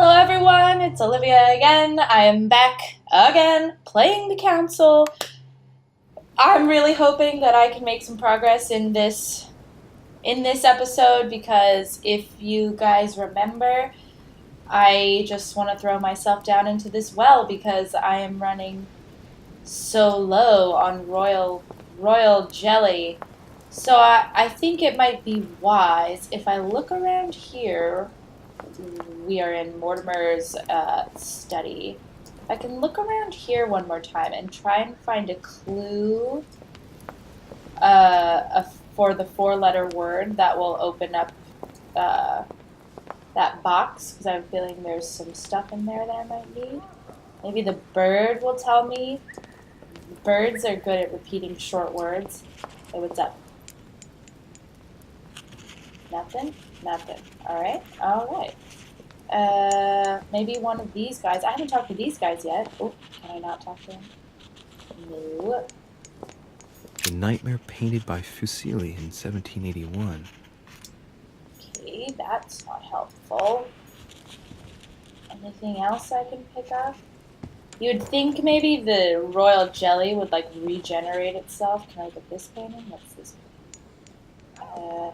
Hello everyone, it's Olivia again. I am back again playing the council. I'm really hoping that I can make some progress in this episode because if you guys remember, I just want to throw myself down into this well because I am running so low on royal jelly. So I think it might be wise if I look around here. We are in Mortimer's study. I can look around here one more time and try and find a clue for the four-letter word that will open up that box, because I have a feeling there's some stuff in there that I might need. Maybe the bird will tell me. Birds are good at repeating short words. Hey, what's up? Nothing? Nothing. Alright, alright. Maybe one of these guys. I haven't talked to these guys yet. Oh, can I not talk to them? No. The nightmare painted by Fuseli in 1781. Okay, that's not helpful. Anything else I can pick up? You'd think maybe the royal jelly would, like, regenerate itself. Can I look at this painting? What's this painting?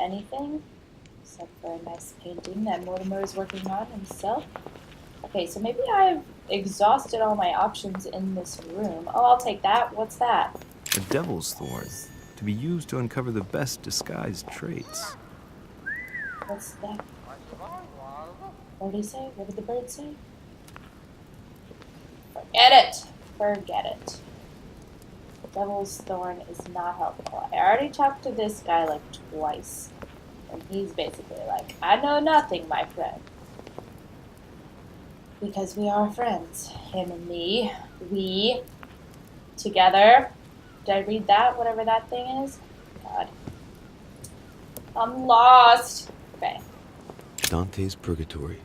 Anything? Except for a nice painting that Mortimer is working on himself. Okay, so maybe I've exhausted all my options in this room. Oh, I'll take that. What's that? A devil's thorn, to be used to uncover the best disguised traits. What's that? What did he say? What did the bird say? Forget it. Devil's Thorn is not helpful. I already talked to this guy like twice. And he's basically like, I know nothing, my friend. Because we are friends. Him and me. We. Together. Did I read that? Whatever that thing is? God. I'm lost. Okay. Dante's Purgatory.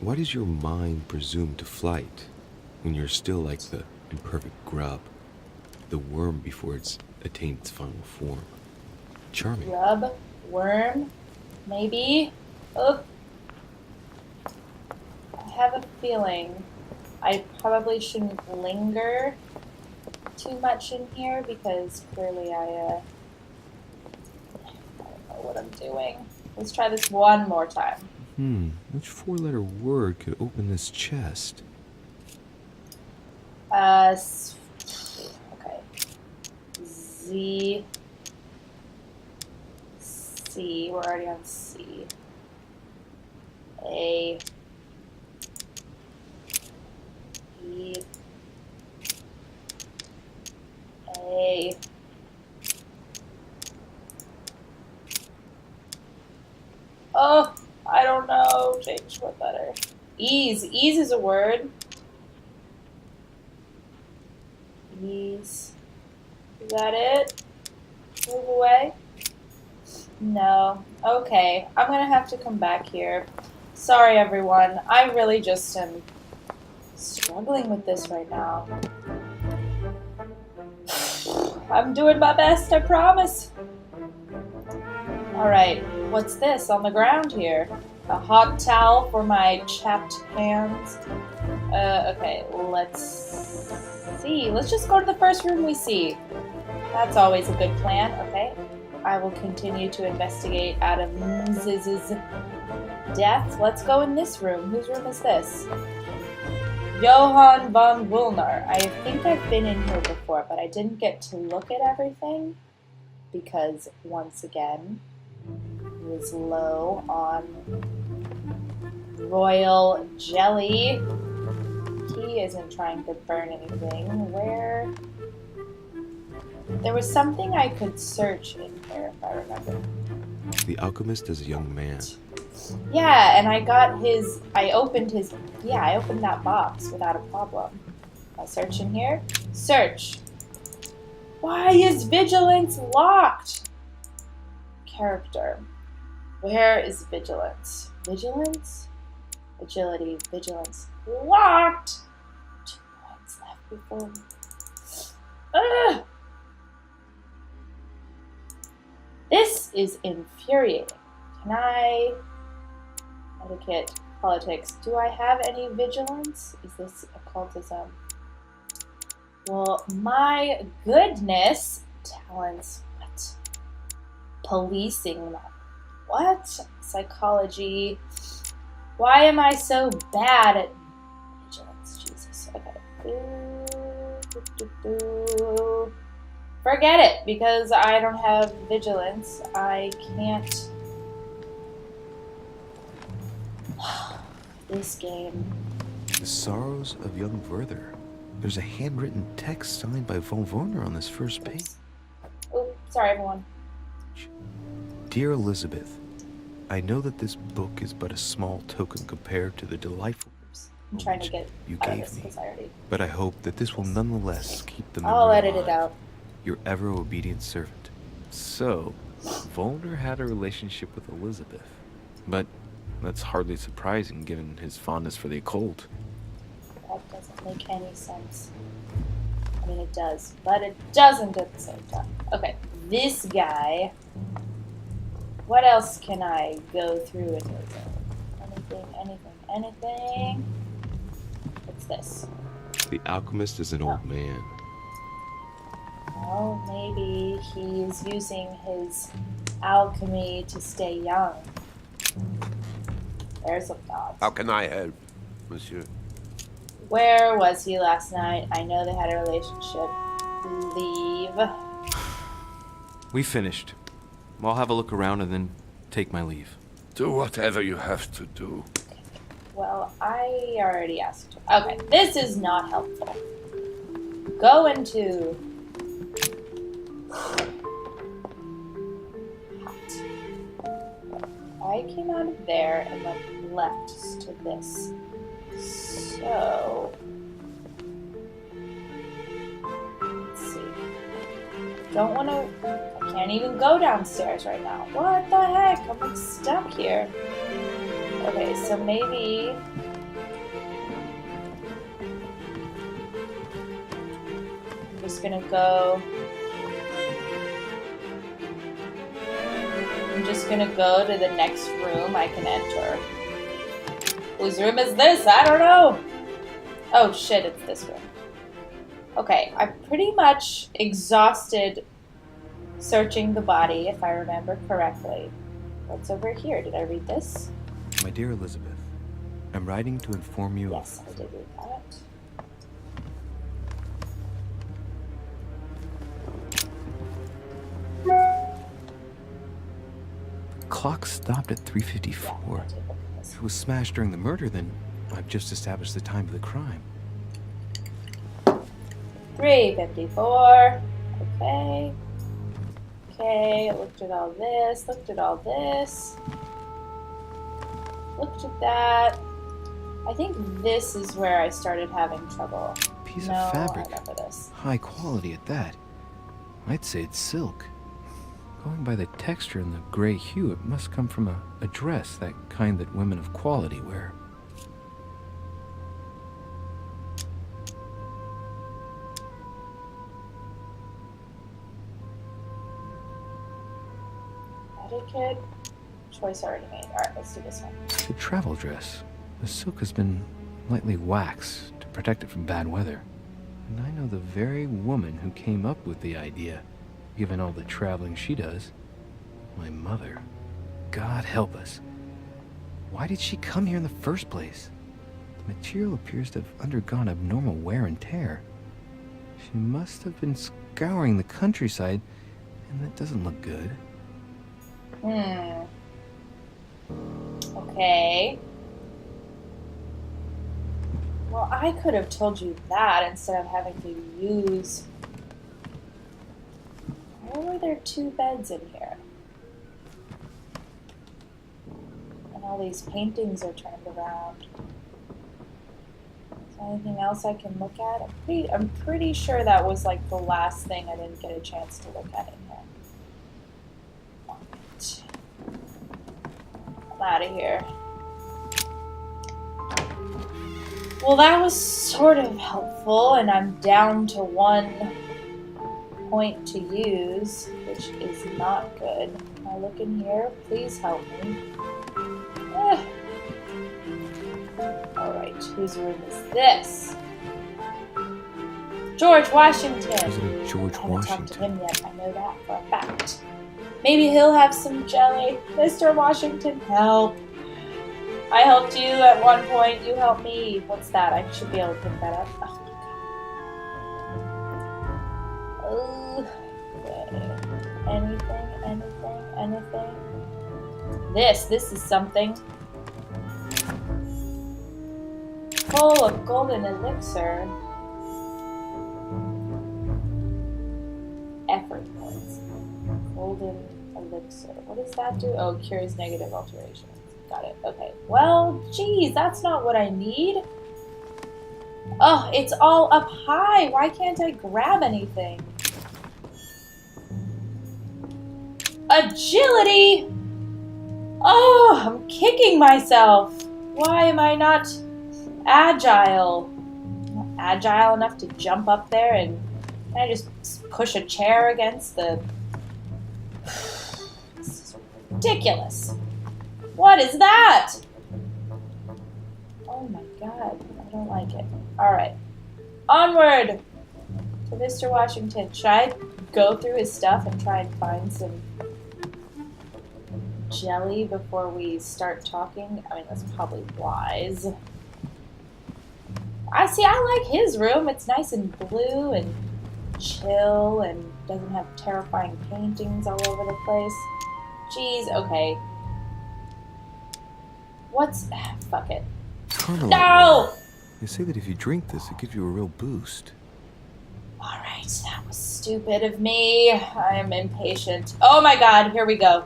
Why does your mind presume to flight when you're still like the imperfect grub? The worm before it's attained its final form. Charming. Grub, worm, maybe. Oh. I have a feeling I probably shouldn't linger too much in here because clearly I don't know what I'm doing. Let's try this one more time. Which four-letter word could open this chest? Okay. Z. C. We're already on C. A. E. A. Oh, I don't know. Change what letter? Ease. Ease is a word. Ease. Is that it? Move away? No. Okay. I'm gonna have to come back here. Sorry, everyone. I really just am struggling with this right now. I'm doing my best, I promise. Alright, what's this on the ground here? A hot towel for my chapped hands. Okay, let's see. Let's just go to the first room we see. That's always a good plan. Okay. I will continue to investigate Adam's death. Let's go in this room. Whose room is this? Johann von Wulner. I think I've been in here before, but I didn't get to look at everything because, once again, it was low on royal jelly. He isn't trying to burn anything. Where? There was something I could search in here, if I remember. The alchemist as a young man. Yeah, and I opened that box without a problem. I search in here. Search. Why is vigilance locked? Character. Where is vigilance? Vigilance? Agility, vigilance. Locked! 2 points left before. Ugh! This is infuriating. Can I... Etiquette, politics. Do I have any vigilance? Is this occultism? Well, my goodness. Talents. What? Policing. What? Psychology. Why am I so bad at vigilance? Jesus. Okay. Forget it, because I don't have vigilance. I can't... This game. The Sorrows of Young Werther. There's a handwritten text signed by von Werner on this first page. Oh, sorry, everyone. Dear Elizabeth, I know that this book is but a small token compared to the delightful I'm trying to get you out of gave this, me, but I hope that this will nonetheless keep the I'll memory edit alive. it out. Your ever-obedient servant. So, Volner had a relationship with Elizabeth, but that's hardly surprising given his fondness for the occult. That doesn't make any sense. I mean, it does, but it doesn't at the same time. Okay, this guy. What else can I go through in his anything? What's this? The alchemist is an old man. Well, maybe he's using his alchemy to stay young. There's some thoughts. How can I help, monsieur? Where was he last night? I know they had a relationship. Leave. We finished. I'll have a look around and then take my leave. Do whatever you have to do. Well, I already asked. Okay, this is not helpful. Go into... Hot. I came out of there and went left to this. So... Let's see. Don't want to... I can't even go downstairs right now. What the heck? I'm like stuck here. Okay, so maybe... I'm just gonna go... I'm just gonna go to the next room I can enter. Whose room is this? I don't know! Oh shit, it's this room. Okay, I'm pretty much exhausted searching the body, if I remember correctly. What's over here? Did I read this? My dear Elizabeth, I'm writing to inform you Yes, I did read that. The clock stopped at 3:54. If it was smashed during the murder, then I've just established the time of the crime. 3:54. Okay. Okay, looked at all this, looked at all this. Looked at that. I think this is where I started having trouble. Piece No, of fabric. I remember this. High quality at that. I'd say it's silk. Going by the texture and the gray hue, it must come from a dress, that kind that women of quality wear. Etiquette. Choice already made. Alright, let's do this one. It's a travel dress. The silk has been lightly waxed to protect it from bad weather. And I know the very woman who came up with the idea, given all the traveling she does. My mother. God help us. Why did she come here in the first place? The material appears to have undergone abnormal wear and tear. She must have been scouring the countryside, and that doesn't look good. Okay. Well, I could have told you that instead of having to use... Why were there 2 beds in here? And all these paintings are turned around. Is there anything else I can look at? I'm pretty sure that was like the last thing I didn't get a chance to look at in here. I'm out of here. Well, that was sort of helpful, and I'm down to 1 point to use, which is not good. I I look in here? Please help me. Eh. Alright, whose room is this? George Washington! President George I haven't Washington. talked to him yet, I know that for a fact. Maybe he'll have some jelly. Mr. Washington, help. I helped you at one point, you helped me. What's that? I should be able to pick that up. Oh my god. Okay. Anything? This is something. Full of golden elixir. Effort points. Golden elixir. What does that do? Oh, cures negative alterations. Got it. Okay. Well, geez, that's not what I need. Oh, it's all up high. Why can't I grab anything? Agility! Oh, I'm kicking myself. Why am I not agile? Not agile enough to jump up there and can I just push a chair against the... This is ridiculous. What is that? Oh my god, I don't like it. Alright. Onward to Mr. Washington. Should I go through his stuff and try and find some jelly before we start talking? I mean, that's probably wise. I like his room. It's nice and blue and chill and doesn't have terrifying paintings all over the place. Jeez, okay. Fuck it. Carmela, No! They say that if you drink this, it gives you a real boost. Alright, that was stupid of me. I am impatient. Oh my god, here we go.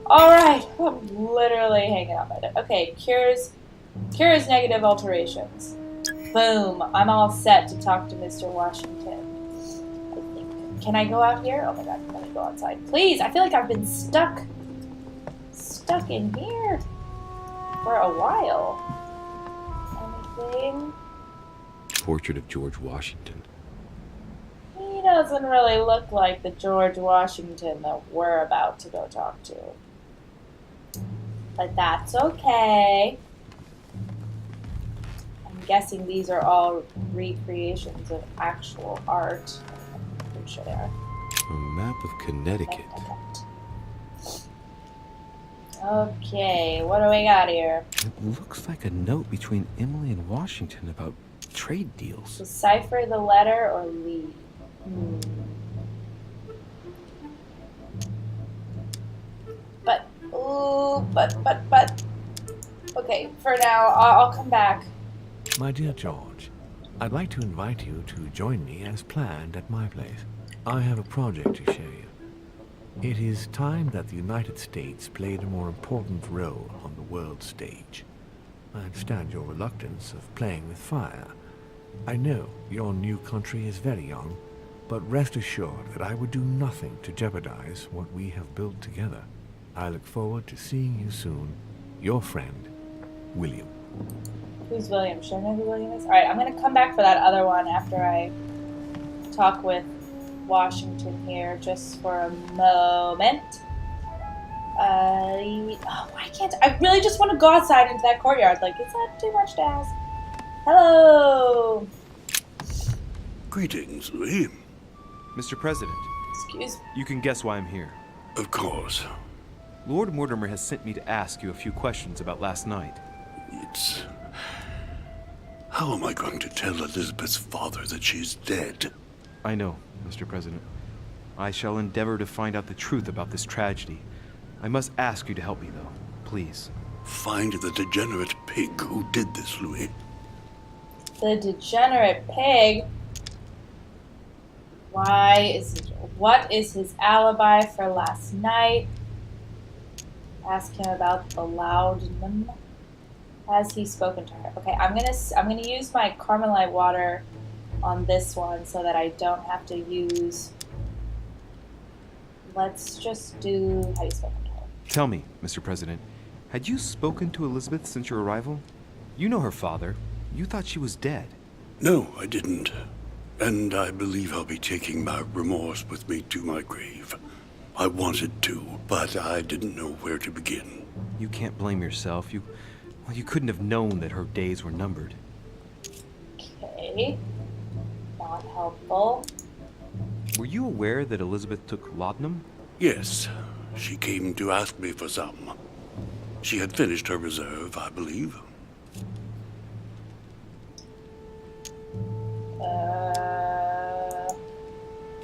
Alright, I'm literally hanging out by it. Okay, cures negative alterations. Boom, I'm all set to talk to Mr. Washington. I think. Can I go out here? Oh my god, I'm gonna go outside. Please, I feel like I've been stuck in here for a while. Anything? Portrait of George Washington. He doesn't really look like the George Washington that we're about to go talk to. But that's okay. I'm guessing these are all recreations of actual art. I'm pretty sure they are. A map of Connecticut. Okay, what do we got here? It looks like a note between Emily and Washington about trade deals. Decipher the letter or leave? But. Okay, for now, I'll come back. My dear George, I'd like to invite you to join me as planned at my place. I have a project to show you. It is time that the United States played a more important role on the world stage. I understand your reluctance of playing with fire. I know your new country is very young, but rest assured that I would do nothing to jeopardize what we have built together. I look forward to seeing you soon. Your friend, William. Who's William? Should I know who William is? Alright, I'm gonna come back for that other one after I talk with Washington here just for a moment. Why can't I really just want to go outside into that courtyard? Like, is that too much to ask? Hello! Greetings, Louis. Mr. President, Excuse me. you can guess why I'm here. Of course. Lord Mortimer has sent me to ask you a few questions about last night. It's... How am I going to tell Elizabeth's father that she's dead? I know, Mr. President. I shall endeavor to find out the truth about this tragedy. I must ask you to help me, though. Please. Find the degenerate pig who did this, Louis. The degenerate pig? What is his alibi for last night? Ask him about the laudanum. Has he spoken to her? Okay, I'm gonna use my Carmelite water on this one so that I don't have to use. Let's just do. Have you spoken to her? Tell me, Mr. President, had you spoken to Elizabeth since your arrival? You know her father. You thought she was dead. No, I didn't. And I believe I'll be taking my remorse with me to my grave. I wanted to, but I didn't know where to begin. You can't blame yourself. You couldn't have known that her days were numbered. Okay. Not helpful. Were you aware that Elizabeth took laudanum? Yes, she came to ask me for some. She had finished her reserve, I believe.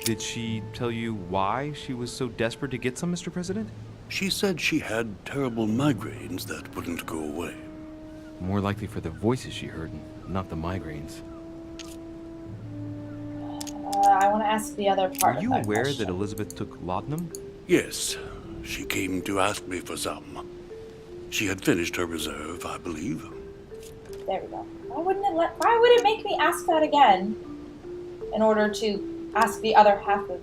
Did she tell you why she was so desperate to get some, Mr. President? She said she had terrible migraines that wouldn't go away. More likely for the voices she heard, not the migraines. I want to ask the other part. Were you of that aware question. that Elizabeth took laudanum? Yes, she came to ask me for some. She had finished her reserve, I believe. There we go. Why would it make me ask that again in order to ask the other half of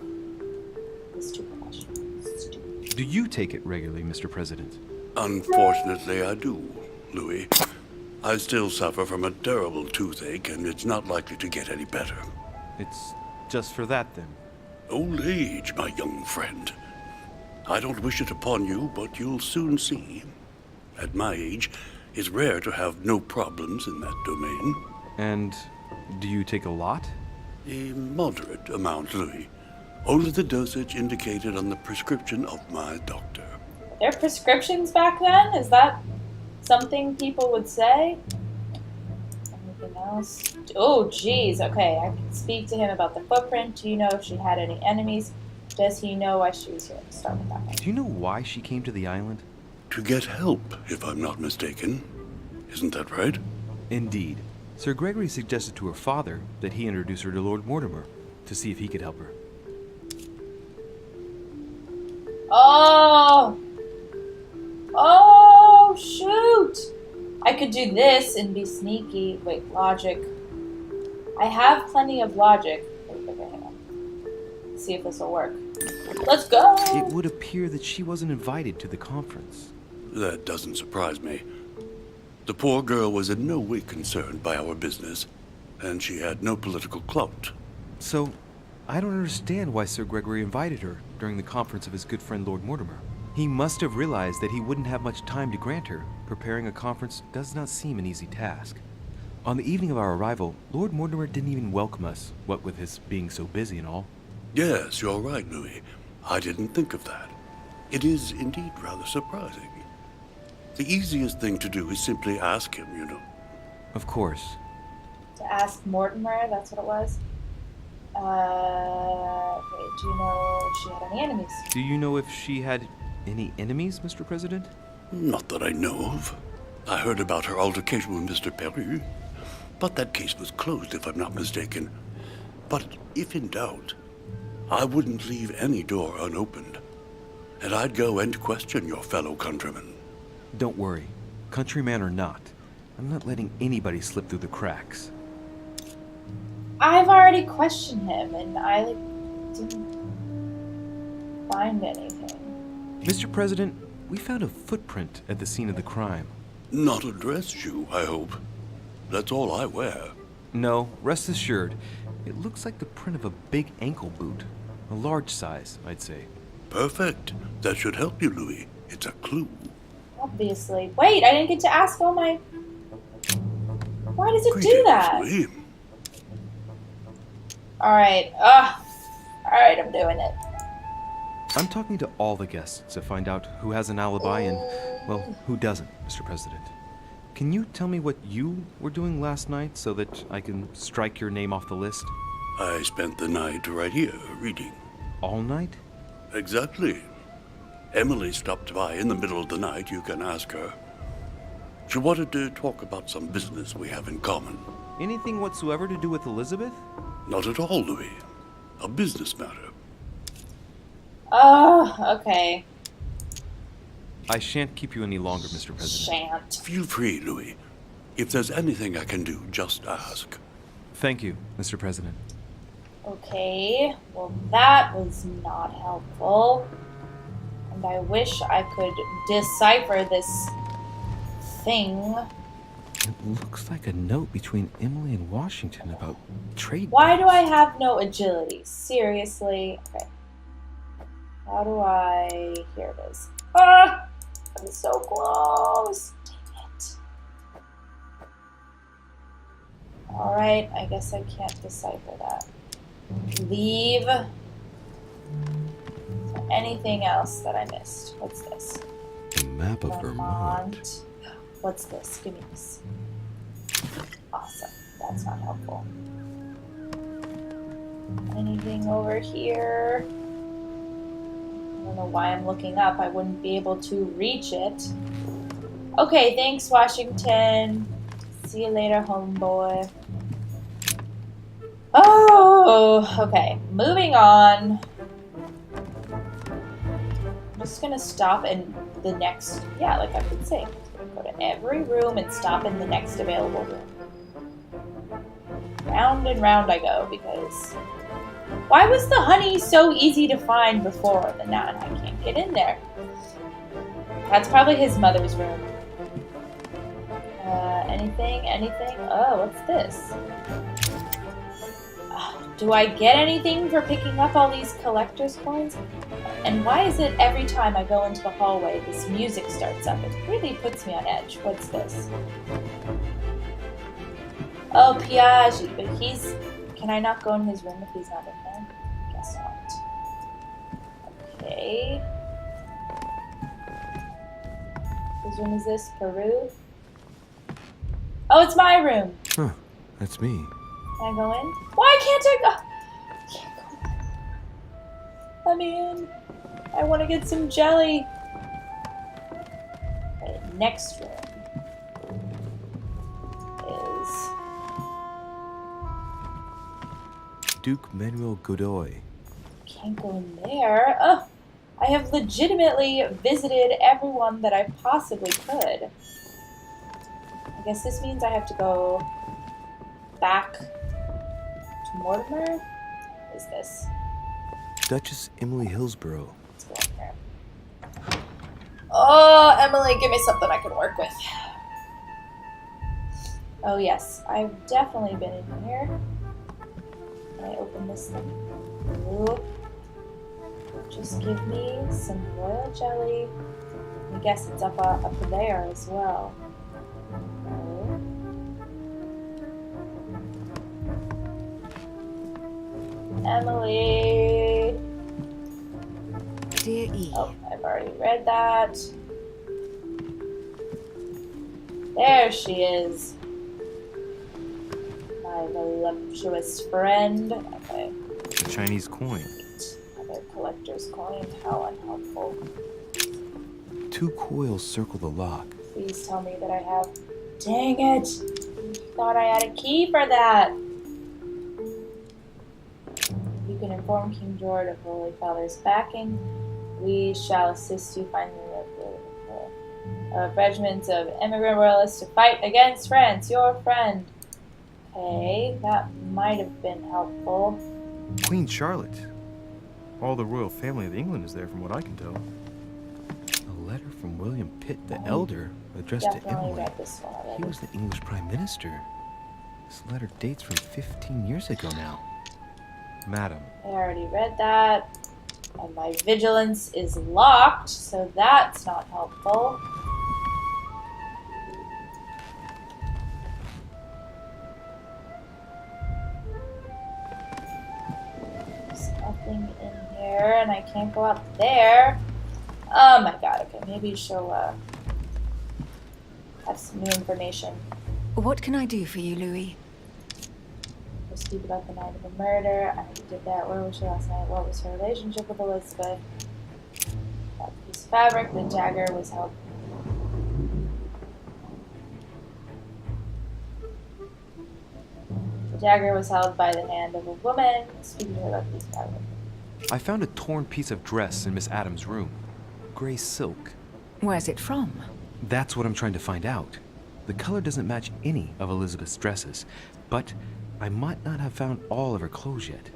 this stupid question? Stupid. Do you take it regularly, Mr. President? Unfortunately, I do, Louis. I still suffer from a terrible toothache, and it's not likely to get any better. It's just for that, then. Old age, my young friend. I don't wish it upon you, but you'll soon see. At my age, it's rare to have no problems in that domain. And do you take a lot? A moderate amount, Louis. Only the dosage indicated on the prescription of my doctor. Were there prescriptions back then? Is that something people would say? Anything else? Oh, geez. Okay, I can speak to him about the footprint. Do you know if she had any enemies? Does he know why she was here? Let's start with that one. Do you know why she came to the island? To get help, if I'm not mistaken. Isn't that right? Indeed. Sir Gregory suggested to her father that he introduce her to Lord Mortimer to see if he could help her. Oh! Oh, shoot! I could do this and be sneaky. Wait, logic. I have plenty of logic. Wait, okay, hang on. See if this will work. Let's go! It would appear that she wasn't invited to the conference. That doesn't surprise me. The poor girl was in no way concerned by our business, and she had no political clout. So, I don't understand why Sir Gregory invited her during the conference of his good friend Lord Mortimer. He must have realized that he wouldn't have much time to grant her. Preparing a conference does not seem an easy task. On the evening of our arrival, Lord Mortimer didn't even welcome us, what with his being so busy and all. Yes, you're right, Louis. I didn't think of that. It is indeed rather surprising. The easiest thing to do is simply ask him, you know. Of course. To ask Mortimer, that's what it was. Okay, do you know if she had any enemies? Do you know if she had any enemies, Mr. President? Not that I know of. I heard about her altercation with Mr. Perry, but that case was closed, if I'm not mistaken. But if in doubt, I wouldn't leave any door unopened, and I'd go and question your fellow countrymen. Don't worry. Countryman or not, I'm not letting anybody slip through the cracks. I've already questioned him, and I didn't find anything. Mr. President, we found a footprint at the scene of the crime. Not a dress shoe, I hope. That's all I wear. No, rest assured, it looks like the print of a big ankle boot. A large size, I'd say. Perfect. That should help you, Louis. It's a clue. Obviously. Wait, I didn't get to ask all my... Why does it do Greetings, that? Louis. Alright, alright, I'm doing it. I'm talking to all the guests to find out who has an alibi and, well, who doesn't, Mr. President. Can you tell me what you were doing last night so that I can strike your name off the list? I spent the night right here, reading. All night? Exactly. Emily stopped by in the middle of the night. You can ask her. She wanted to talk about some business we have in common. Anything whatsoever to do with Elizabeth? Not at all, Louis. A business matter. Oh, okay. I shan't keep you any longer, Mr. President. Shan't. Feel free, Louis. If there's anything I can do, just ask. Thank you, Mr. President. Okay, well that was not helpful. And I wish I could decipher this thing. It looks like a note between Emily and Washington about trade. Why do deals. I have no agility? Seriously? Okay. How do I... Here it is. Ah! I'm so close. Dang it. Alright, I guess I can't decipher that. Leave. Anything else that I missed? What's this? A map of Vermont. What's this? Give me this. Awesome. That's not helpful. Anything over here? I don't know why I'm looking up. I wouldn't be able to reach it. Okay, thanks, Washington. See you later, homeboy. Oh, okay. Moving on. I'm just gonna stop in the next, yeah, like I've been saying. I'm gonna go to every room and stop in the next available room. Round and round I go, because why was the honey so easy to find before, but now I can't get in there? That's probably his mother's room. Anything? Oh, what's this? Do I get anything for picking up all these collector's coins? And why is it every time I go into the hallway, this music starts up? It really puts me on edge. What's this? Oh, Piaggi, but he's... Can I not go in his room if he's not in there? Guess not. Okay. Whose room is this? Peru? Oh, it's my room! Huh, that's me. Can I go in? Why can't I go? I can't go in. Let me in. I want to get some jelly. Okay, next room is Duke Manuel Godoy. can't go in there. Oh, I have legitimately visited everyone that I possibly could. I guess this means I have to go back to Mortimer. What is this? Duchess Emily Hillsborough. Let's go in there. Oh, Emily, give me something I can work with. Oh, yes. I've definitely been in here. Can I open this thing? Ooh. Just give me some royal jelly. I guess it's up there as well. Oh. Emily. Dear E. Oh, I've already read that. There she is. My voluptuous friend. Okay. A Chinese coin. Another collector's coin. How unhelpful. 2 coils circle the lock. Please tell me that I have... Dang it! I thought I had a key for that. You can inform King George of Holy Father's backing. We shall assist you finding regiments of immigrant royalists to fight against France. Your friend. Okay, that might have been helpful. Queen Charlotte. All the royal family of England is there from what I can tell. A letter from William Pitt the Elder addressed to Definitely Emily. read this one already. He was the English Prime Minister. This letter dates from 15 years ago now. Madam, I already read that. And my vigilance is locked, so that's not helpful. There's nothing in here, and I can't go up there. Oh my god, okay, maybe she'll have some new information. What can I do for you, Louis? Speak about the night of the murder. I did that. Where was she last night? What was her relationship with Elizabeth? That piece of fabric. The dagger was held. The dagger was held by the hand of a woman. Speaking about piece of fabric. I found a torn piece of dress in Miss Adams' room. Gray silk. Where's it from? That's what I'm trying to find out. The color doesn't match any of Elizabeth's dresses, but I might not have found all of her clothes yet.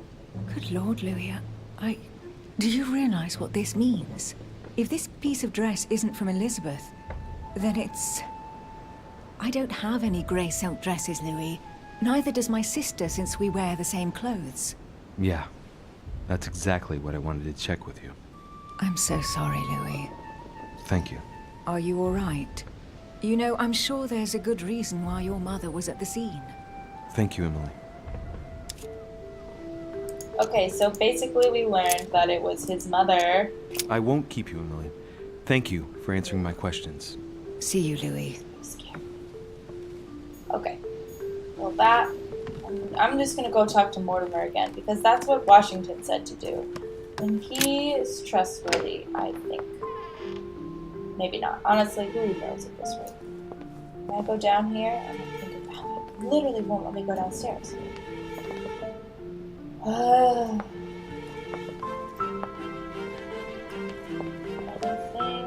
Good Lord, Louis, do you realize what this means? If this piece of dress isn't from Elizabeth, then it's... I don't have any grey silk dresses, Louis. Neither does my sister, since we wear the same clothes. Yeah, that's exactly what I wanted to check with you. I'm so sorry, Louis. Thank you. Are you all right? You know, I'm sure there's a good reason why your mother was at the scene. Thank you, Emily. Okay, so basically we learned that it was his mother. I won't keep you, Emily. Thank you for answering my questions. See you, Louis. I'm scared. Okay. Well, that... I'm just gonna go talk to Mortimer again, because that's what Washington said to do. And he is trustworthy, I think. Maybe not. Honestly, who knows at this rate? Can I go down here? I'm not thinking about it. Literally won't let me go downstairs. Another thing.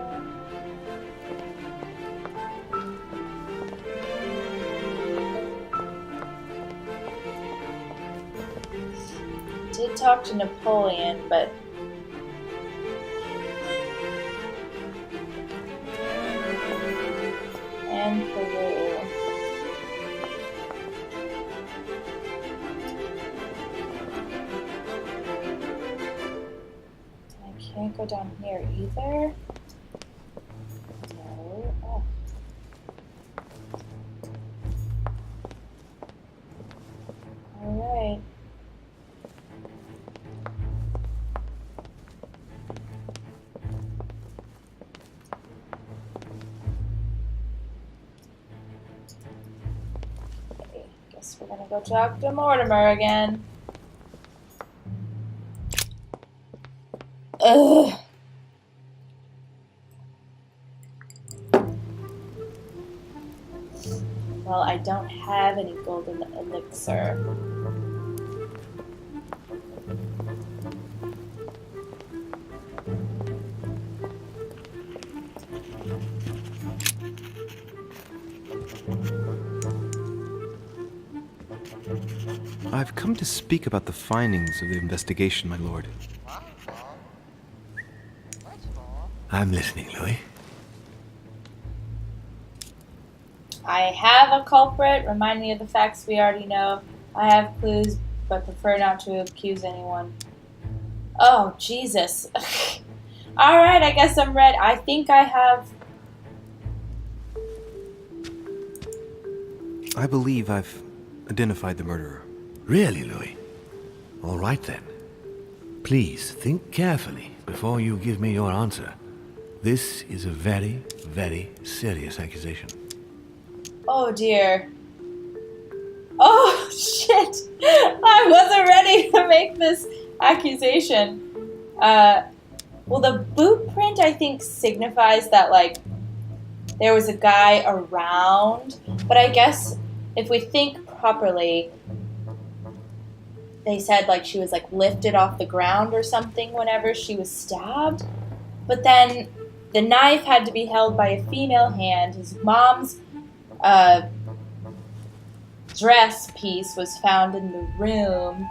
Did talk to Napoleon, but and Peru. I can't go down here either. No. Oh. All right. Guess we're gonna go talk to Mortimer again. Ugh. Well, I don't have any golden elixir. I've come to speak about the findings of the investigation, my lord. I'm listening, Louis. I have a culprit. Remind me of the facts we already know. I have clues, but prefer not to accuse anyone. Oh, Jesus. Alright, I guess I'm ready. I think I have... I believe I've identified the murderer. Really, Louis? All right then. Please think carefully before you give me your answer. This is a very, very serious accusation. Oh, dear. Oh, shit. I wasn't ready to make this accusation. Well, the boot print, I think, signifies that, like, there was a guy around. But I guess if we think properly, they said, like, she was, like, lifted off the ground or something whenever she was stabbed. But then the knife had to be held by a female hand. His mom's dress piece was found in the room.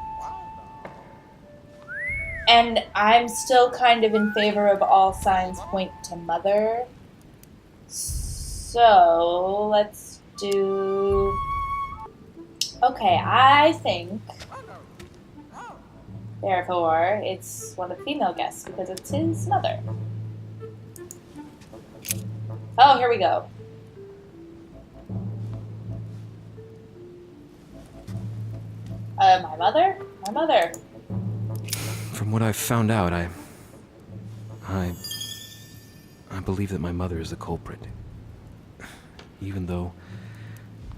And I'm still kind of in favor of all signs point to mother. So, let's do... Okay, I think... Therefore, it's one of the female guests because it's his mother. Oh, here we go. My mother? My mother. From what I've found out, I believe that my mother is the culprit. Even though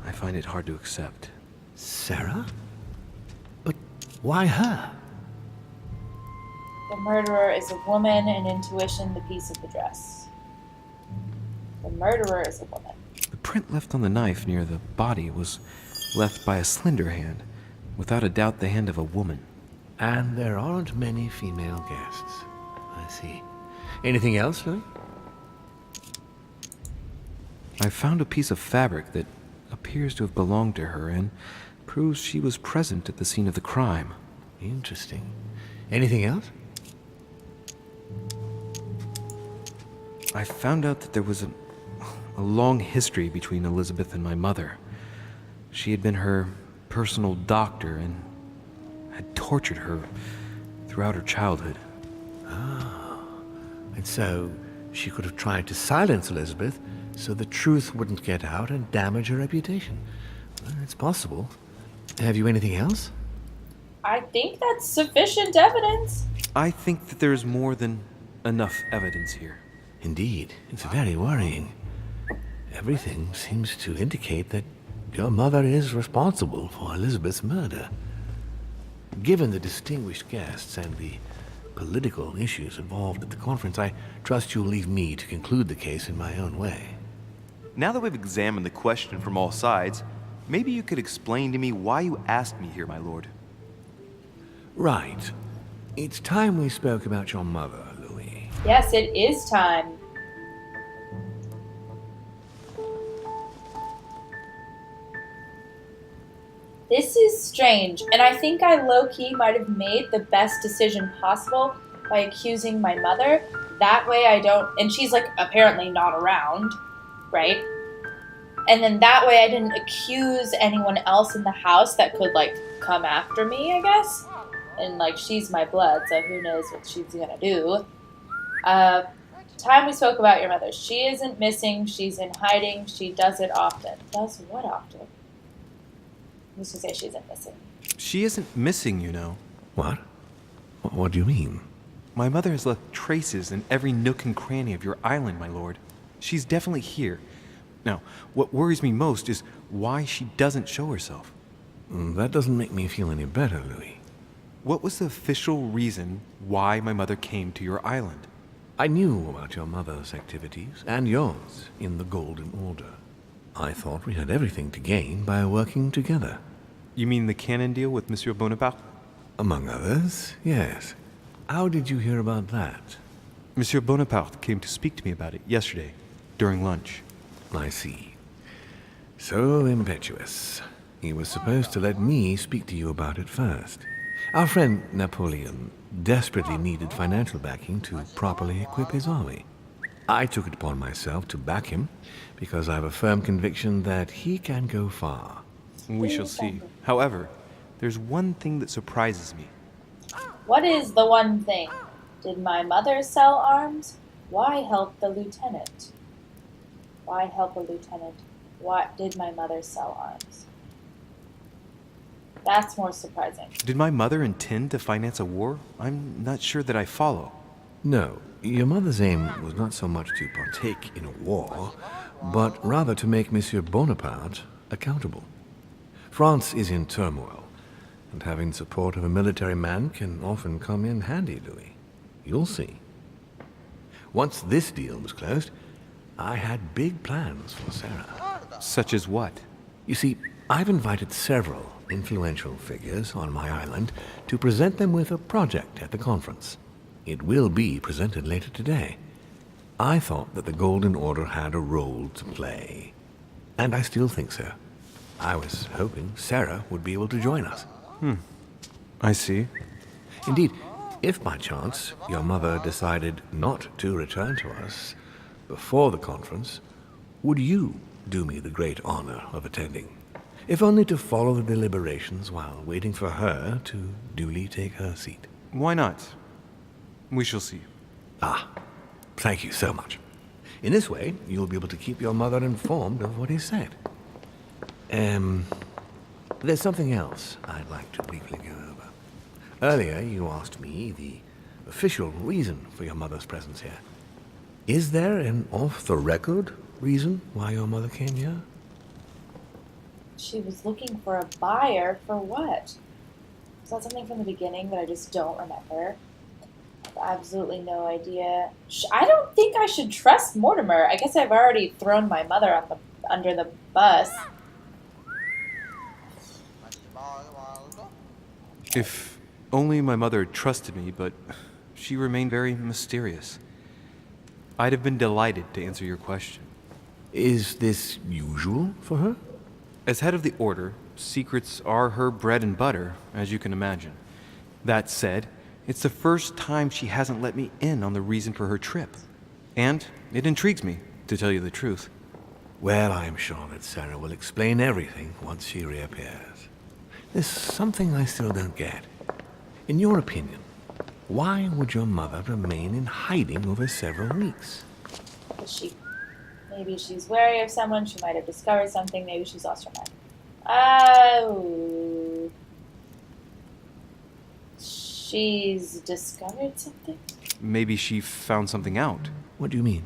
I find it hard to accept. Sarah? But why her? The murderer is a woman, and intuition the piece of the dress. The murderer is a woman. The print left on the knife near the body was left by a slender hand. Without a doubt, the hand of a woman. And there aren't many female guests. I see. Anything else, Louis? I found a piece of fabric that appears to have belonged to her and proves she was present at the scene of the crime. Interesting. Anything else? I found out that there was a long history between Elizabeth and my mother. She had been her personal doctor and had tortured her throughout her childhood. And so she could have tried to silence Elizabeth so the truth wouldn't get out and damage her reputation. Well, it's possible. Have you anything else? I think that's sufficient evidence. I think that there's more than enough evidence here. Indeed, it's very worrying. Everything seems to indicate that your mother is responsible for Elizabeth's murder. Given the distinguished guests and the political issues involved at the conference, I trust you'll leave me to conclude the case in my own way. Now that we've examined the question from all sides, maybe you could explain to me why you asked me here, my lord. Right. It's time we spoke about your mother, Louis. Yes, it is time. This is strange, and I think I low-key might have made the best decision possible by accusing my mother. That way I don't... And she's, like, apparently not around, right? And then that way I didn't accuse anyone else in the house that could, like, come after me, I guess. And, like, she's my blood, so who knows what she's gonna do. Time we spoke about your mother. She isn't missing. She's in hiding. She does it often. Does what often? Let's just say she isn't missing. She isn't missing, you know. What? What do you mean? My mother has left traces in every nook and cranny of your island, my lord. She's definitely here. Now, what worries me most is why she doesn't show herself. That doesn't make me feel any better, Louis. What was the official reason why my mother came to your island? I knew about your mother's activities, and yours, in the Golden Order. I thought we had everything to gain by working together. You mean the canon deal with Monsieur Bonaparte? Among others, yes. How did you hear about that? Monsieur Bonaparte came to speak to me about it yesterday, during lunch. I see. So impetuous. He was supposed to let me speak to you about it first. Our friend Napoleon desperately needed financial backing to properly equip his army. I took it upon myself to back him because I have a firm conviction that he can go far. We shall see. However, there's one thing that surprises me. What is the one thing? Did my mother sell arms? Why help the lieutenant? Why help a lieutenant? Why did my mother sell arms? That's more surprising. Did my mother intend to finance a war? I'm not sure that I follow. No, your mother's aim was not so much to partake in a war, but rather to make Monsieur Bonaparte accountable. France is in turmoil, and having support of a military man can often come in handy, Louis. You'll see. Once this deal was closed, I had big plans for Sarah. Such as what? You see, I've invited several influential figures on my island to present them with a project at the conference. It will be presented later today. I thought that the Golden Order had a role to play, and I still think so. I was hoping Sarah would be able to join us. I see. Indeed, if by chance your mother decided not to return to us before the conference, would you do me the great honor of attending? If only to follow the deliberations while waiting for her to duly take her seat. Why not? We shall see. Ah, thank you so much. In this way, you'll be able to keep your mother informed of what is said. There's something else I'd like to briefly go over. Earlier, you asked me the official reason for your mother's presence here. Is there an off-the-record reason why your mother came here? She was looking for a buyer for what? Is that something from the beginning that I just don't remember? I have absolutely no idea. I don't think I should trust Mortimer. I guess I've already thrown my mother under the bus. If only my mother trusted me, but she remained very mysterious. I'd have been delighted to answer your question. Is this usual for her? As head of the Order, secrets are her bread and butter, as you can imagine. That said, it's the first time she hasn't let me in on the reason for her trip. And it intrigues me, to tell you the truth. Well, I'm sure that Sarah will explain everything once she reappears. There's something I still don't get. In your opinion, why would your mother remain in hiding over several weeks? Maybe she's wary of someone. She might have discovered something. Maybe she's lost her mind. Oh. She's discovered something? Maybe she found something out. What do you mean?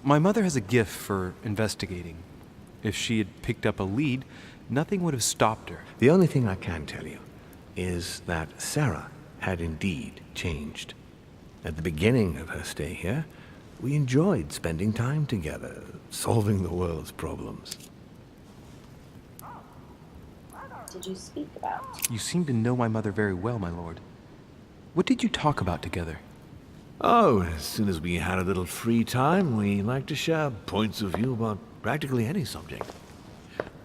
My mother has a gift for investigating. If she had picked up a lead, nothing would have stopped her. The only thing I can tell you is that Sarah had indeed changed. At the beginning of her stay here, we enjoyed spending time together, solving the world's problems. Did you speak about? You seem to know my mother very well, my lord. What did you talk about together? Oh, as soon as we had a little free time, we liked to share points of view about practically any subject.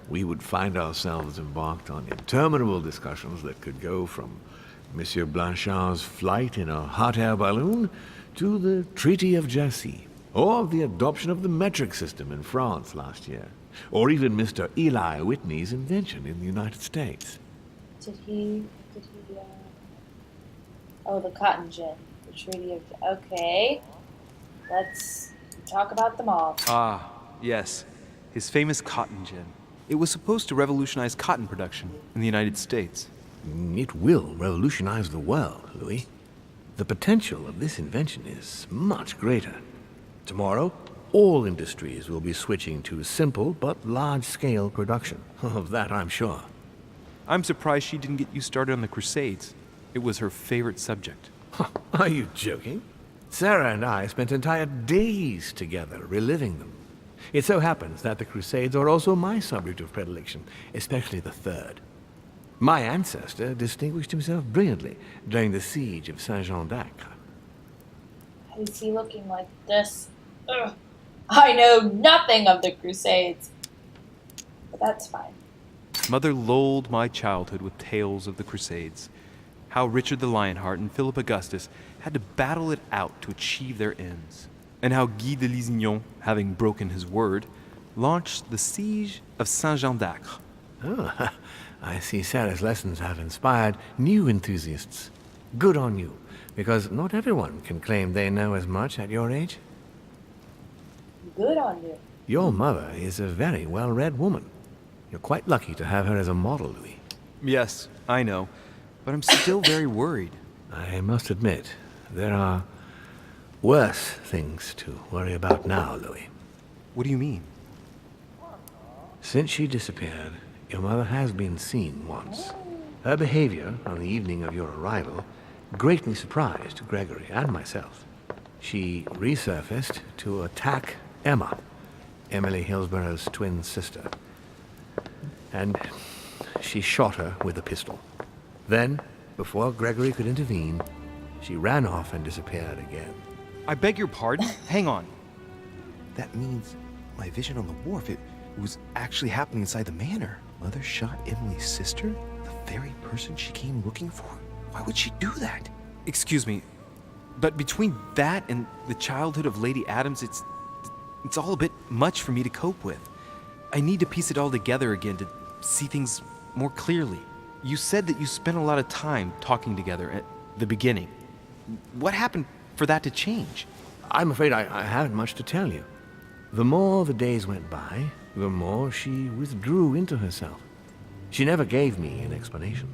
We would find ourselves embarked on interminable discussions that could go from Monsieur Blanchard's flight in a hot air balloon to the Treaty of Jassy, or the adoption of the metric system in France last year, or even Mr. Eli Whitney's invention in the United States. Oh, the cotton gin. The Treaty of... Okay. Let's talk about them all. Ah, yes. His famous cotton gin. It was supposed to revolutionize cotton production in the United States. It will revolutionize the world, Louis. The potential of this invention is much greater. Tomorrow, all industries will be switching to simple but large-scale production. Of that, I'm sure. I'm surprised she didn't get you started on the Crusades. It was her favorite subject. Are you joking? Sarah and I spent entire days together reliving them. It so happens that the Crusades are also my subject of predilection, especially the Third. My ancestor distinguished himself brilliantly during the siege of Saint-Jean-d'Acre. Is he looking like this? Ugh. I know nothing of the Crusades. But that's fine. Mother lulled my childhood with tales of the Crusades. How Richard the Lionheart and Philip Augustus had to battle it out to achieve their ends. And how Guy de Lusignan, having broken his word, launched the siege of Saint-Jean-d'Acre. Oh, I see Sarah's lessons have inspired new enthusiasts. Good on you, because not everyone can claim they know as much at your age. Good on you. Your mother is a very well-read woman. You're quite lucky to have her as a model, Louis. Yes, I know, but I'm still very worried. I must admit, there are worse things to worry about now, Louis. What do you mean? Since she disappeared, your mother has been seen once. Her behavior on the evening of your arrival greatly surprised Gregory and myself. She resurfaced to attack Emma, Emily Hillsborough's twin sister. And she shot her with a pistol. Then, before Gregory could intervene, she ran off and disappeared again. I beg your pardon? Hang on. That means my vision on the wharf, it was actually happening inside the manor. Mother shot Emily's sister? The very person she came looking for? Why would she do that? Excuse me, but between that and the childhood of Lady Adams, it's all a bit much for me to cope with. I need to piece it all together again to see things more clearly. You said that you spent a lot of time talking together at the beginning. What happened for that to change? I'm afraid I haven't much to tell you. The more the days went by, the more she withdrew into herself. She never gave me an explanation,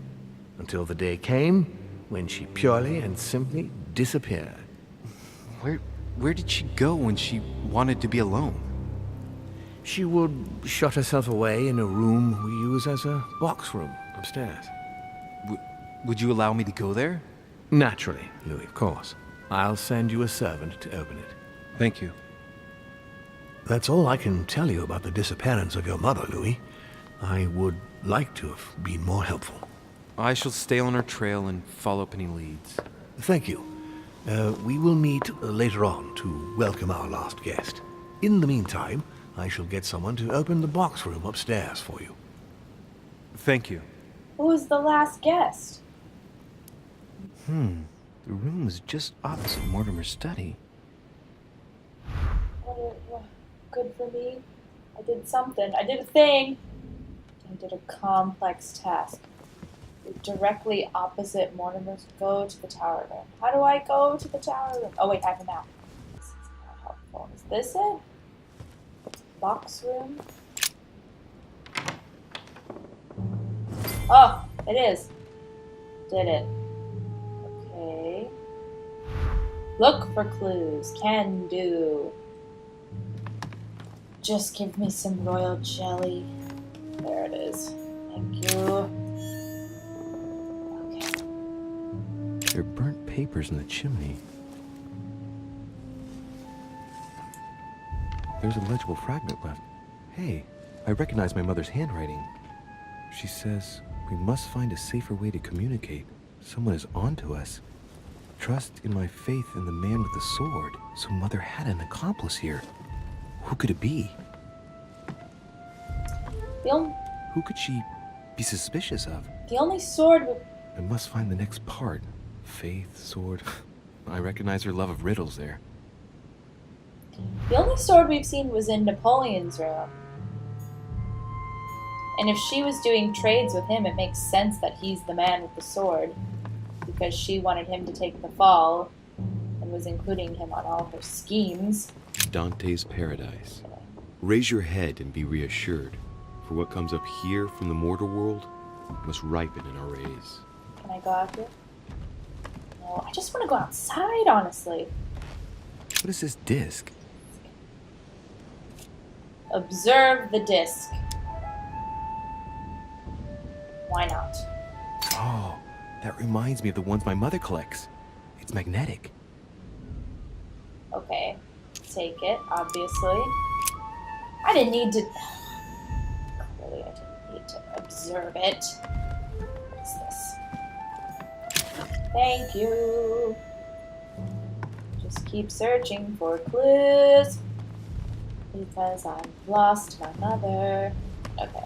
until the day came when she purely and simply disappeared. Where did she go when she wanted to be alone? She would shut herself away in a room we use as a box room upstairs. Would you allow me to go there? Naturally, Louis, of course. I'll send you a servant to open it. Thank you. That's all I can tell you about the disappearance of your mother, Louis. I would like to have been more helpful. I shall stay on her trail and follow up any leads. Thank you. We will meet later on to welcome our last guest. In the meantime, I shall get someone to open the box room upstairs for you. Thank you. Who was the last guest? The room was just opposite Mortimer's study. Good for me. I did something. I did a thing. I did a complex task. Directly opposite Mortimer's. Go to the tower room. How do I go to the tower room? Oh wait, I have a map. This is not helpful. Is this it? Box room? Oh, it is. Did it. Okay. Look for clues. Can do. Just give me some royal jelly. There it is. Thank you. There are burnt papers in the chimney. There's a legible fragment left. Hey, I recognize my mother's handwriting. She says, we must find a safer way to communicate. Someone is onto us. Trust in my faith in the man with the sword. So Mother had an accomplice here. Who could it be? Who could she be suspicious of? The only sword with... I must find the next part. Faith, sword. I recognize her love of riddles there. The only sword we've seen was in Napoleon's room. And if she was doing trades with him, it makes sense that he's the man with the sword. Because she wanted him to take the fall and was including him on all her schemes. Dante's paradise. Raise your head and be reassured. For what comes up here from the mortal world must ripen in our rays. Can I go out here? No, I just want to go outside, honestly. What is this disc? Observe the disc. Why not? Oh, that reminds me of the ones my mother collects. It's magnetic. Okay, take it, obviously. I didn't need to... Clearly I didn't need to observe it. What is this? Thank you. Just keep searching for clues. Because I've lost my mother. Okay.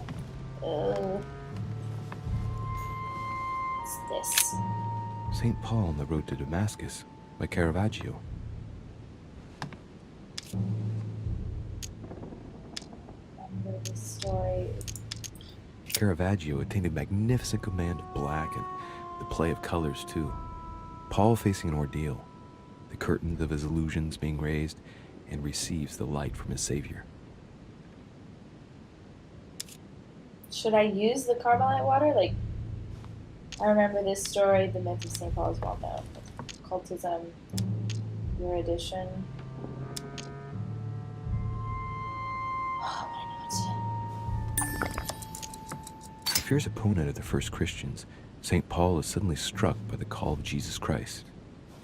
What's this? St. Paul on the road to Damascus by Caravaggio. Remember this story. Caravaggio attained a magnificent command of black and the play of colors too. Paul facing an ordeal, the curtains of his illusions being raised, and receives the light from his Savior. Should I use the Carmelite water? Like, I remember this story, the myth of St. Paul is well known. Cultism, erudition. Why not? A fierce opponent of the first Christians, St. Paul is suddenly struck by the call of Jesus Christ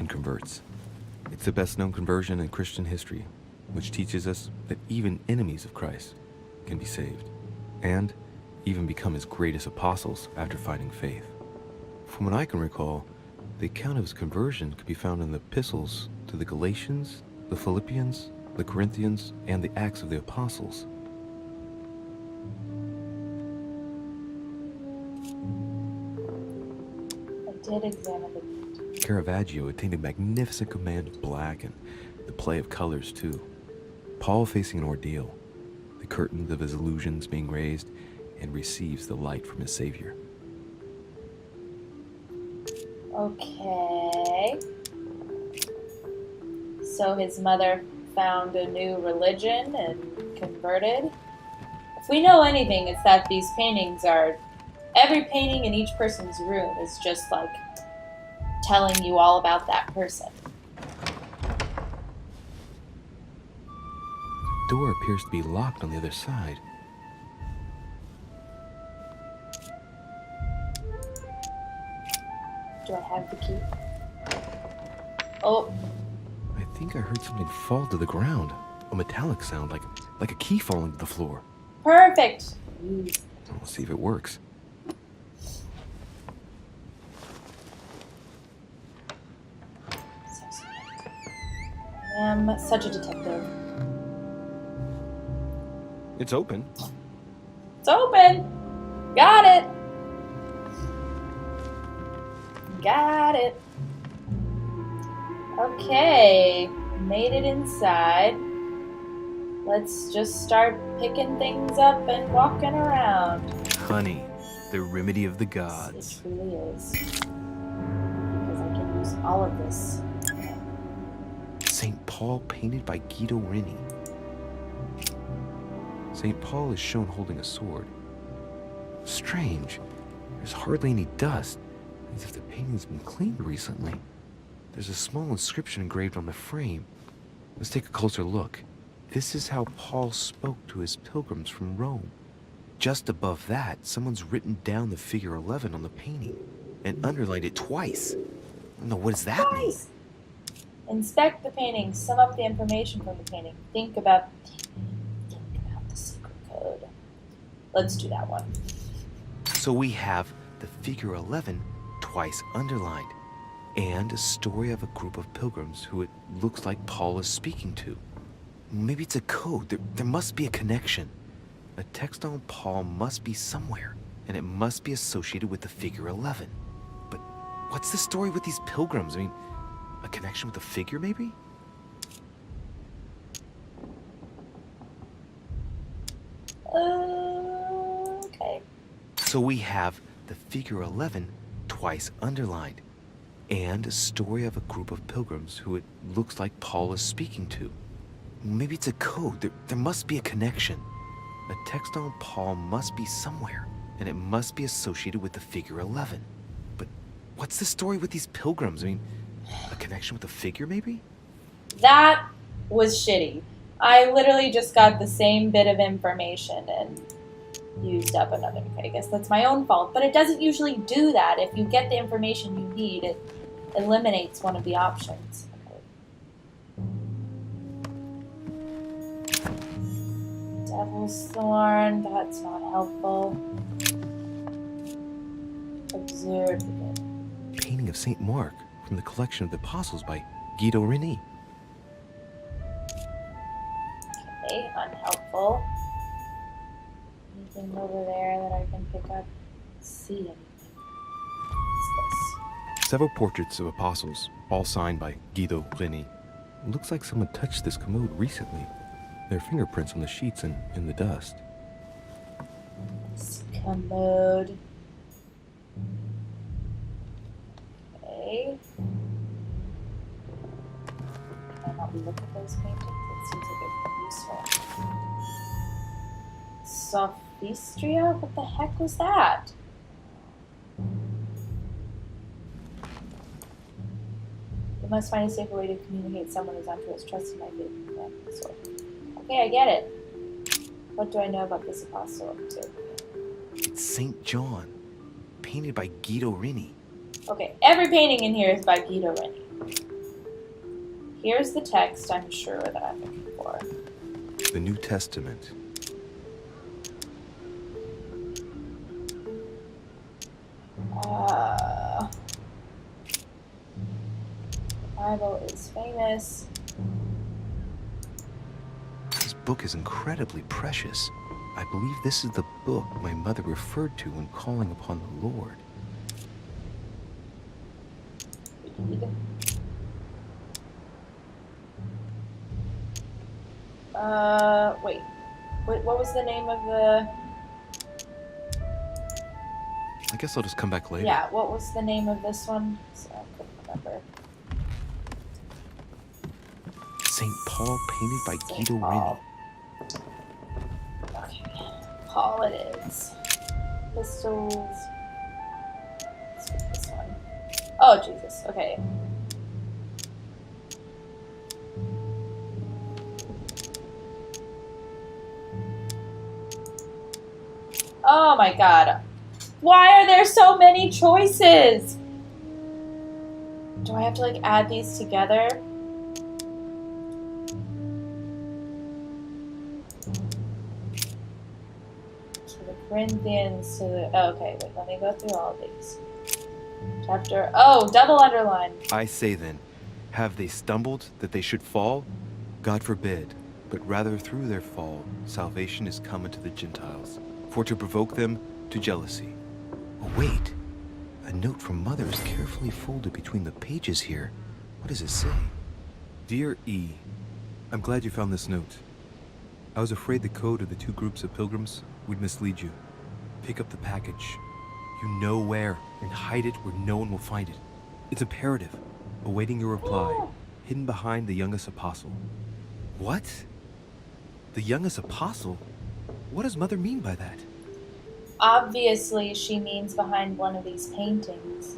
and converts. It's the best known conversion in Christian history, which teaches us that even enemies of Christ can be saved, and even become his greatest apostles after finding faith. From what I can recall, the account of his conversion could be found in the epistles to the Galatians, the Philippians, the Corinthians, and the Acts of the Apostles. I did examine the... Caravaggio attained a magnificent command of black and the play of colors too. Paul facing an ordeal, the curtains of his illusions being raised, and receives the light from his Savior. Okay. So his mother found a new religion and converted. If we know anything, it's that these paintings are... Every painting in each person's room is just like telling you all about that person. The door appears to be locked on the other side. Do I have the key? Oh, I think I heard something fall to the ground. A metallic sound, like a key falling to the floor. perfect. We'll see if it works. I am such a detective. It's open. It's open. Got it. Got it. Okay. Made it inside. let's just start picking things up and walking around. Honey, the remedy of the It gods. truly is. Because I can use all of this. St. Paul painted by Guido Rini. St. Paul is shown holding a sword. Strange. There's hardly any dust, as if the painting's been cleaned recently. There's a small inscription engraved on the frame. Let's take a closer look. This is how Paul spoke to his pilgrims from Rome. Just above that, someone's written down the figure 11 on the painting and underlined it twice. No, what does that mean? Nice. Inspect the painting. Sum up the information from the painting. Think about the secret code. Let's do that one. So we have the figure 11 twice underlined, and a story of a group of pilgrims who it looks like Paul is speaking to. Maybe it's a code. There must be a connection. A text on Paul must be somewhere, and it must be associated with the figure 11. But what's the story with these pilgrims? I mean, a connection with the figure, maybe? Okay. So we have the figure 11 twice underlined, and a story of a group of pilgrims who it looks like Paul is speaking to. Maybe it's a code. There must be a connection. A text on Paul must be somewhere, and it must be associated with the figure 11. But what's the story with these pilgrims? I mean, a connection with the figure, maybe? That was shitty. I literally just got the same bit of information and used up another. Okay, I guess that's my own fault. But it doesn't usually do that. If you get the information you need, it eliminates one of the options. Okay. Devil's Thorn, that's not helpful. Observe it. Painting of St. Mark from the collection of the Apostles by Guido Rini. Okay, unhelpful. Anything over there that I can pick up? See anything? What's this? Several portraits of apostles, all signed by Guido Rini. Looks like someone touched this commode recently. There are fingerprints on the sheets and in the dust. This commode. Okay. Can I help you look at those paintings? It seems like it'd be useful. Sophistria? What the heck was that? You must find a safer way to communicate someone who's unto his trust in my faith. Okay, I get it. What do I know about this apostle? It's St. John, painted by Guido Rini. Okay, every painting in here is by Guido Rini. Here's the text I'm sure that I'm looking for. The New Testament. The Bible is famous. This book is incredibly precious. I believe this is the book my mother referred to when calling upon the Lord. Read. Wait. What was the name of the... I guess I'll just come back later. Yeah, what was the name of this one? So I couldn't remember. St. Paul, painted by St. Guido Paul. Rini. Okay. Paul it is. Pistols. Let's pick this one. Oh, Jesus. Okay. Oh my god. Why are there so many choices? Do I have to like add these together? To the Corinthians, to the... Oh, okay, wait, let me go through all of these. Chapter... Oh, double underline. I say then, have they stumbled that they should fall? God forbid, but rather through their fall, salvation is come unto the Gentiles, for to provoke them to jealousy. Oh, wait. A note from Mother is carefully folded between the pages here. What does it say? Dear E, I'm glad you found this note. I was afraid the code of the two groups of pilgrims would mislead you. Pick up the package. You know where, and hide it where no one will find it. It's imperative. Awaiting your reply, hidden behind the youngest apostle. What? The youngest apostle? What does Mother mean by that? Obviously, she means behind one of these paintings.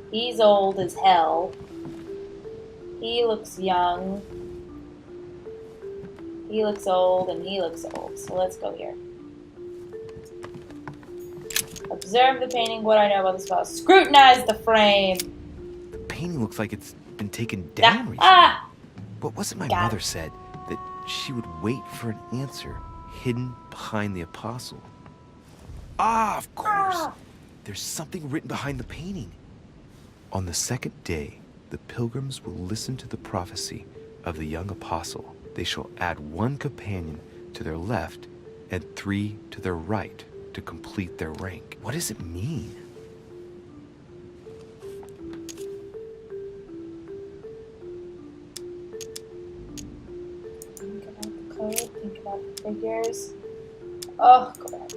He's old as hell. He looks young. He looks old, and he looks old. So let's go here. Observe the painting. What I know about the spell. Scrutinize the frame. The painting looks like it's been taken down recently. But wasn't my mother said that she would wait for an answer hidden behind the apostle? Ah, of course. There's something written behind the painting. On the second day, the pilgrims will listen to the prophecy of the young apostle. They shall add 1 companion to their left and 3 to their right to complete their rank. What does it mean? Think about the code, think about the figures. Oh, go back.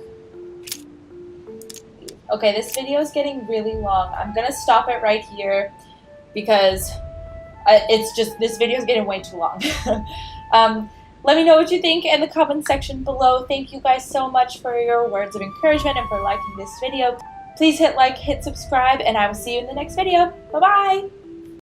Okay, this video is getting really long. I'm gonna stop it right here because it's just, this video is getting way too long. Let me know what you think in the comment section below. Thank you guys so much for your words of encouragement and for liking this video. Please hit like, hit subscribe, and I will see you in the next video. Bye-bye!